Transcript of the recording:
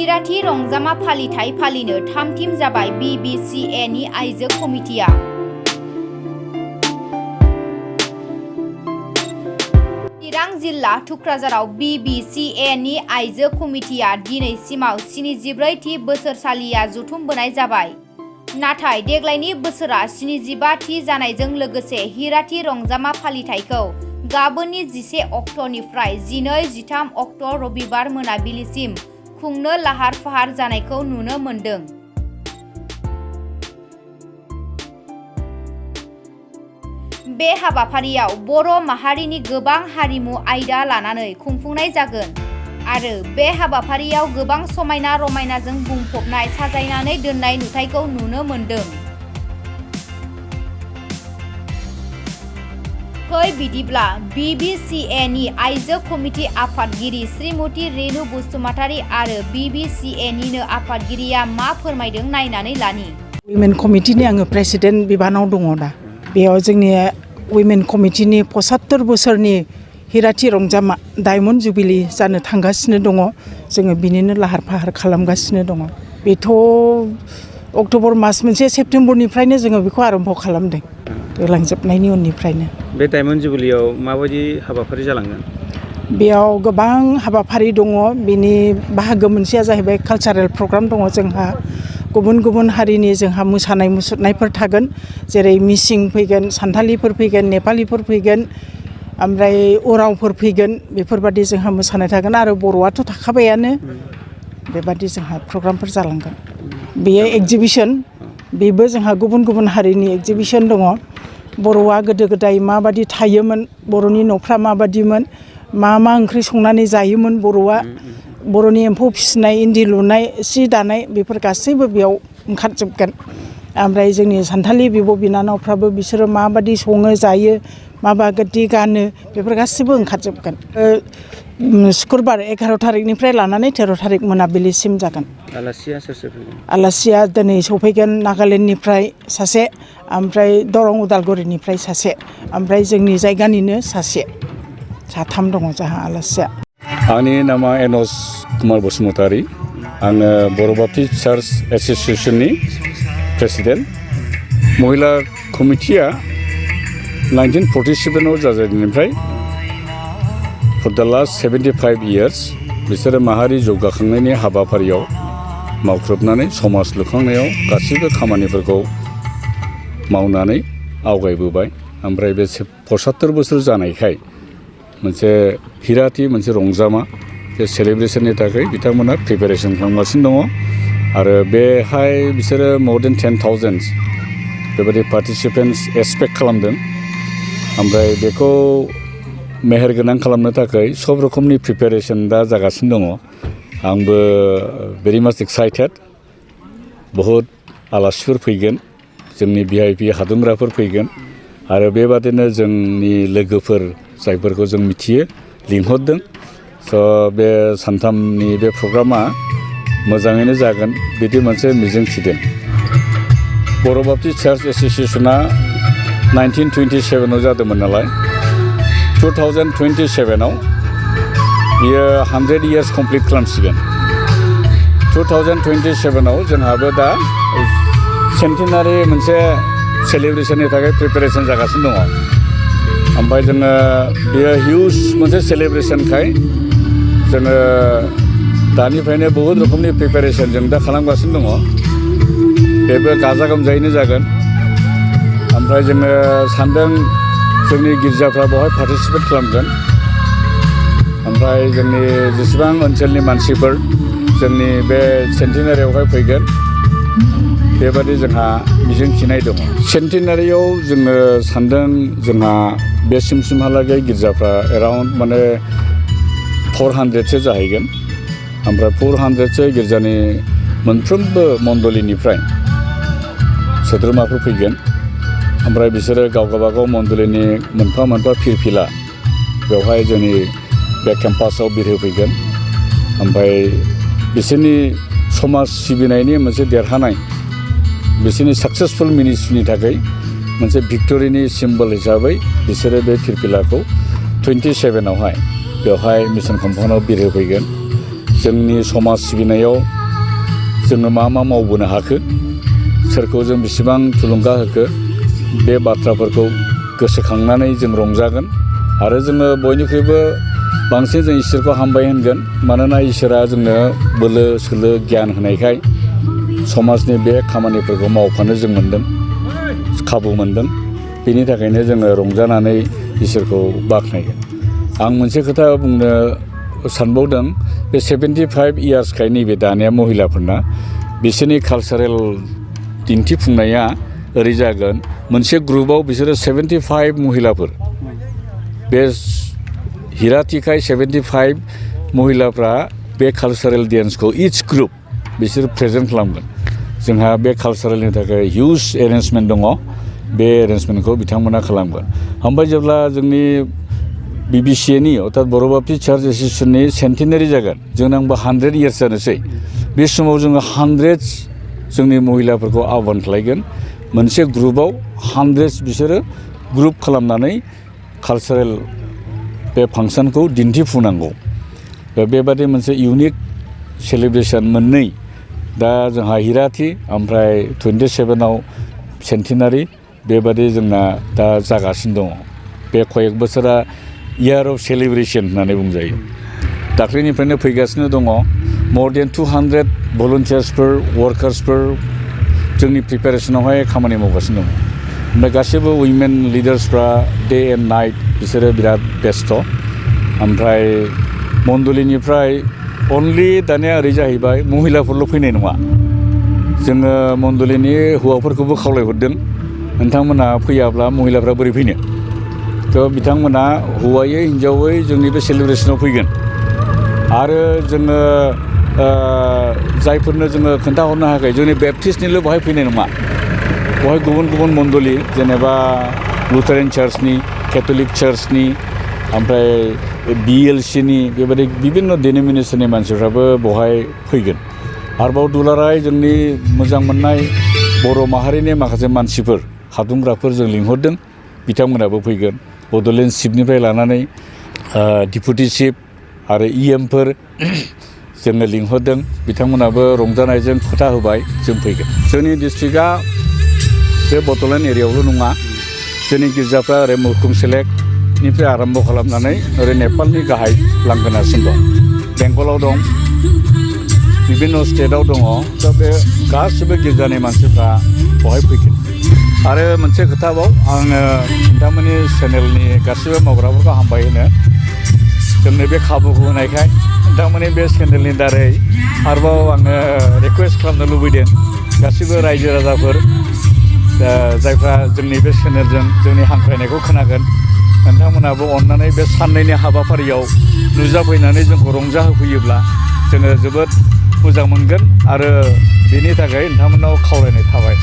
हिराथि रंजामा फालिथाय फालिनो थामथिम जाबाय Bbca नि आइजो कमिटिया। चिरां जिल्ला थुक्राझाराव Bbca नि आइजो कमिटिया दिनैसिमाव 74 थि बोसोरसालिया जुथुमबोनाय जाबाय। नाथाय देग्लायनि बोसोरा 75 थि जानायजों लोगोसे हिराथि रंजामा फालिथायखौ गाबोननि 11 अक्ट'निफ्राय 12-13 अक्ट' रबिबार मोनाबिलिसिम खुंनो लाहार फाहार जानायखौ नुनो मोन्दों। बे हाबाफारियाव बर' माहारिनि गोबां हारिमु आयदा लानानै खुंफुंनाय जागोन आरो बे हाबाफारियाव गोबां समायना रमायनाजों बुंफबनाय साजायनानै दोननाय नुथायखौ नुनो मोन्दों। फै बिदिब्ला Bbca नि आइजो कमिटि आफादगिरि श्रीमती रेनु बसुमतारी आरो Bbca निनो आफादगिरिया मा फोरमायदों नायनानै लानि। उइमेन कमिटिनि आङो प्रेसिडेन्ट बिबानाव दङ दा। बेयाव जोंनि उइमेन कमिटिनि 75 बोसोरनि हिराथि रंजामा डायमन्ड जुबिलि जानो थांगासिनो दङ। जोङो बिनिनो लाहार फाहार खालामगासिनो दङ। बेथ' अक्ट'बर मास मोनसे सेप्तेम्बरनिफ्रायनो जोङो बेखौ आरम्भ खालामदों। दैलांजोबनायनि उननिफ्रायनो। बे डायमन्ड जुबिलियाव माबायदि हाबाफारि जालांगोन? बेयाव गोबां हाबाफारि दङ। बिनि बाहागो मोनसेया जाहैबाय कालचारेल प्रग्राम दङ जोंहा। गुबुन गुबुन हारिनि जोंहा मोसानाय मुसुरनायफोर थागोन। जेरै मिसिं फैगोन, सान्थालिफोर फैगोन, नेपालिफोर फैगोन, ओमफ्राय उरावफोर फैगोन। बेफोरबादि जोंहा मोसानाय थागोन आरो बर'आथ' थाखाबायानो। बेबादि जोंहा प्रग्रामफोर जालांगोन। बेयो एक्जिबिसन। बेबो जोंहा गुबुन गुबुन हारिनि एक्जिबिसन दङ। बर'आ गोदो गोदाय माबादि थायोमोन, बर'नि न'फ्रा माबादिमोन, मा ओंख्रि संनानै जायोमोन बर'आ, बर'नि एम्फौ फिसिनाय, इन्दि लुनाय, सि दानाय, बेफोर गासैबो बेयाव ओंखारजोबगोन। ओमफ्राय जोंनि सान्थालि बिब' बिनानावफ्राबो बिसोरो माबादि सङो जायो, माबादि गानो, बेफोर गासैबो ओंखारजोबगोन। शुक्रबार 11 थारिखनिफ्राय लानानै 13 थारिख मोनाबिलिसिम जागोन। आलासिया सोर सोर फैगोन? आलासिया दिनै सफैगोन नागालेण्डनिफ्राय सासे, ओमफ्राय दरं उदालगुरिनिफ्राय सासे, ओमफ्राय जोंनि जायगानिनो सासे। साथाम दङ जोंहा आलासिया। आंनि नामा एनस कुमार बसुमतारी। आङो बर' बाप्टिस्ट चार्च एस'सिएशननि प्रेसिडेन्ट। महिला कमिटिया 1947आव जाजेननायनिफ्राय फर द लास्ट 75 इयार्स बिसोरो माहारि जौगाखांनायनि हाबाफारियाव मावख्रुबनानै समाज लुखांनायाव गासैबो खामानिफोरखौ मावनानै आवगायबोबाय। ओमफ्राय बे 75 बोसोर जानायखाय मोनसे हिराथि मोनसे रंजामा बे सेलिब्रेसननि थाखाय बिथांमोना प्रिपेरेसन खालामगासिनो दङ आरो बेहाय बिसोरो more than 10,000 बेबायदि पार्टिसिपेन्टस एक्सपेक्ट खालामदों। ओमफ्राय बेखौ मेहेरगोनां खालामनो थाखाय सब रोखोमनि प्रिपेरेसन दा जागासिनो दङ। आंबो भेरि माच एक्साइटेड। बहुद आलासिफोर फैगोन, जोंनि VIP हादुंग्राफोर फैगोन आरो बेबादिनो जोंनि लोगोफोर जायफोरखौ जों मिथियो लिंहरदों। स' बे सानथामनि बे प्रग्रामा मोजाङैनो जागोन बिदि मोनसे मिजिं थिदों। बर' बाप्टिस्ट चार्च एस'सिएशना 1927आव जादोंमोन नालाय 2027आव बियो 100 इयार्स कमप्लिट खालामसिगोन। 2027आव जोंहाबो दा सेन्टिनारि मोनसे सेलिब्रेसननि थाखाय प्रिपेरेसन जागासिनो दङ। ओमफ्राय जोङो बेयो हिउज मोनसे सेलिब्रेसनखाय जोङो दानिफ्रायनो बहुद रोखोमनि प्रिपेरेसन जों दा खालामगासिनो दङ। बेबो गाजा गोमजायैनो जागोन। ओमफ्राय जोङो सानदों जोंनि गिर्जाफ्रा बेवहाय पार्टिसिपेट खालामगोन। ओमफ्राय जोंनि जेसेबां ओनसोलनि मानसिफोर जोंनि बे सेन्टिनारियावहाय फैगोन बेबादि जोंहा मिजिंथिनाय दङ। सेन्टिनारियाव जोङो सानदों जोंहा बे सिमहालागै गिर्जाफ्रा एराउन्ड माने 400सो जाहैगोन। ओमफ्राय 400सो गिर्जानि मोनफ्रोमबो मण्डलिनिफ्राय सोद्रोमाफोर फैगोन। ओमफ्राय बिसोरो गावगाबागाव मण्डलिनि मोनफा मोनफा फिरफिला बेवहाय जोंनि बे केम्पासाव बिरहोफैगोन। ओमफ्राय बिसोरनि समाज सिबिनायनि मोनसे देरहानाय, बिसोरनि साक्सेसफुल मिनिस्ट्रिनि थाखाय मोनसे भिक्ट'रिनि सिम्बल हिसाबै बिसोरो बे फिरफिलाखौ 27आवहाय बेवहाय मिशन कम्पाउन्डआव बिरहोफैगोन। जोंनि समाज सिबिनायाव जोङो मा मावबोनो हाखो सोरखौ जों बेसेबां थुलुंगा होखो बे बाथ्राफोरखौ गोसोखांनानै जों रंजागोन आरो जोङो बयनिख्रुइबो बांसिन जों इसोरखौ हामबाय होनगोन मानोना इसोरा जोंनो बोलो सोलो गियान होनायखाय समाजनि बे खामानिफोरखौ मावफानो जों मोन्दों खाबु मोन्दों बेनि थाखायनो जोङो रंजानानै इसोरखौ बाख्नायगोन आं मोनसे खोथा बुंनो सानबावदों बे 75 इयार्सखाय नैबे दानिया महिलाफोरना बिसोरनि कालचारेल दिन्थिफुंनाया ओरै जागोन मोनसे ग्रुपआव बिसोरो 75 महिलाफोर बे हिराथिखाय 75 महिलाफ्रा बे कालचारेल डेन्सखौ इच ग्रुप बिसोर प्रेजेन्ट खालामगोन जोंहा बे कालचारेलनि थाखाय हिउज एरेन्जमेन्ट दङ बे एरेन्जमेन्टखौ बिथांमोना खालामगोन ओमफ्राय जेब्ला जोंनि Bbcaनि अर्थात बर' बाप्टिस्ट चार्च एस'सिएशननि सेन्टिनारि जागोन जोंना 100 इयार्स जानोसै बे समाव जोङो 100 जोंनि महिलाफोरखौ आह्वान खालामगोन मोनसे ग्रुपआव 100 बिसोरो ग्रुप खालामनानै कालचारेल बे फांसनखौ दिन्थिफुंनांगौ बेबादि मोनसे इउनिक सेलिब्रेसन मोननै दा जोंहा हिराथि ओमफ्राय 27आव सेन्टिनारि बेबादि जोंना दा जागासिनो दङ बे कयेक बोसोरा इयार अफ सेलिब्रेसन होननानै बुंजायो दाख्लैनिफ्रायनो फैगासिनो दङ more than 200 volunteersफोर वर्कार्सफोर जोंनि प्रिपेरेसनावहाय खामानि मावगासिनो दङ ओमफ्राय गासैबो उइमेन लिडार्सफ्रा डे एन्ड नाइट बिसोरो बिराद बेस्थ' ओमफ्राय मण्डलिनिफ्राय अनलि दानिया ओरै जाहैबाय महिलाफोरल' फैनाय नङा जोङो मण्डलिनि हौवाफोरखौबो खावलायहरदों नोंथांमोना फैयाब्ला महिलाफ्रा बोरै फैनो थ' बिथांमोना हौवायै हिन्जावै जोंनि बे सेलिब्रेसनाव फैगोन आरो जोङो जायफोरनो जोङो खोन्थाहरनो हायाखै जोंनि बेप्टिस्टनिल' बेवहाय फैनाय नङा बेवहाय गुबुन गुबुन मण्डलि जेनेबा लुथारेन चार्चनि केथ'लिक चार्चनि ओमफ्राय BLCनि बेबायदि बिभिन्न डिनोमिनेसननि मानसिफ्राबो बेवहाय फैगोन आरोबाव दुलाराय जोंनि मोजां मोननाय बर' माहारिनि माखासे मानसिफोर हादुंग्राफोर जों लिंहरदों बिथांमोनाबो फैगोन बड'लेण्ड चिफनिफ्राय लानानै डिपुटि चिफ आरो EMफोर जोङो लिंहरदों बिथांमोनाबो रंजानायजों खोथा होबाय जों फैगोन जोंनि डिस्ट्रिक्टआ बे बड'लेण्ड एरियायावल' नङा जोंनि गिर्जाफ्रा ओरै मौकुम सेलेक्टनिफ्राय आरम्भ खालामनानै ओरै नेपालनि गाहाय लांगोनासिम दं बेंगलाव दं बिभिन्न स्टेटआव दङ दा बे गासिबो गिर्जानि मानसिफ्रा बेवहाय फैगोन आरो मोनसे खोथाबाव आङो नोंथांमोननि चेनेलनि गासिबो मावग्राफोरखौ हामबाय होनो जोंनो बे खाबुखौ होनायखाय नोंथांमोननि बे चेनेलनि दारै आरोबाव आङो रिकुवेस्ट खालामनो लुबैदों गासिबो रायजो राजाफोर जायफ्रा जोंनि बे चेनेलजों जोंनि हांख्रायनायखौ खोनागोन नोंथांमोनाबो अननानै बे साननैनि हाबाफारियाव नुजाफैनानै जोंखौ रंजाहोफैयोब्ला जोङो जोबोद मोजां मोनगोन आरो बेनि थाखाय नोंथांमोनाव खावलायनाय थाबाय